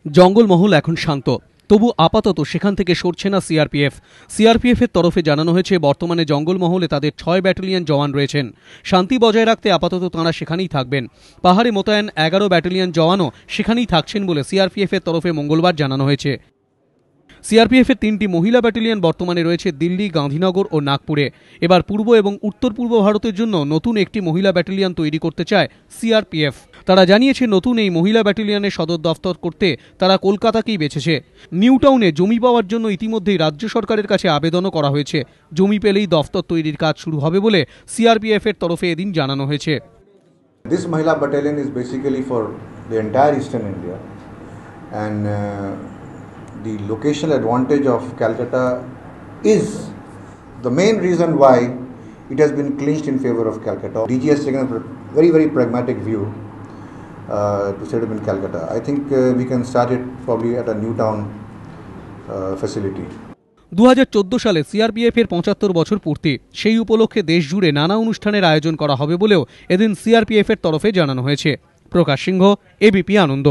জঙ্গলমহল এখন শান্ত, তবু আপাতত সেখান থেকে সরছে না সিআরপিএফ এর তরফে জানানো হয়েছে বর্তমানে জঙ্গলমহলে তাদের 6 ব্যাটালিয়ন জওয়ান রয়েছেন। শান্তি বজায় রাখতে আপাতত তাঁরা সেখানেই থাকবেন। পাহাড়ে মোতায়েন 11 ব্যাটালিয়ন জওয়ানও সেখানেই থাকছেন বলে সিআরপিএফ এর তরফে মঙ্গলবার জানানো হয়েছে। সিআরপিএফ এর 3টি মহিলা ব্যাটালিয়ন বর্তমানে রয়েছে দিল্লি, গান্ধীনগর ও নাগপুরে। এবার পূর্ব এবং উত্তর পূর্ব ভারতের জন্য নতুন একটি মহিলা ব্যাটালিয়ন তৈরি করতে চায় সিআরপিএফ। তারা জানিয়েছে নতুন এই মহিলা ব্যাটালিয়নের সদর দফতর করতে তারা কলকাতাকেই বেছেছে। নিউ টাউনে জমি পাওয়ার জন্য ইতিমধ্যেই রাজ্য সরকারের কাছে আবেদনও করা হয়েছে। জমি পেলেই দফতর তৈরির কাজ শুরু হবে বলে সিআরপিএফ এর তরফে এদিন জানানো হয়েছে। This Mahila battalion is basically for the entire Eastern India, and the locational advantage of Calcutta is the main reason why it has been clinched in favor of Calcutta. DG has taken a very pragmatic view to set up in Calcutta. I think we can start it probably at a new town facility. 2014 সালে CRPF এর 75 বছর পূর্তি, সেই উপলক্ষে দেশ জুড়ে নানা অনুষ্ঠানের আয়োজন করা হবে বলেও এদিন সিআরপিএফ এর তরফে জানানো হয়েছে। প্রকাশ সিংহ, এবিপি আনন্দ।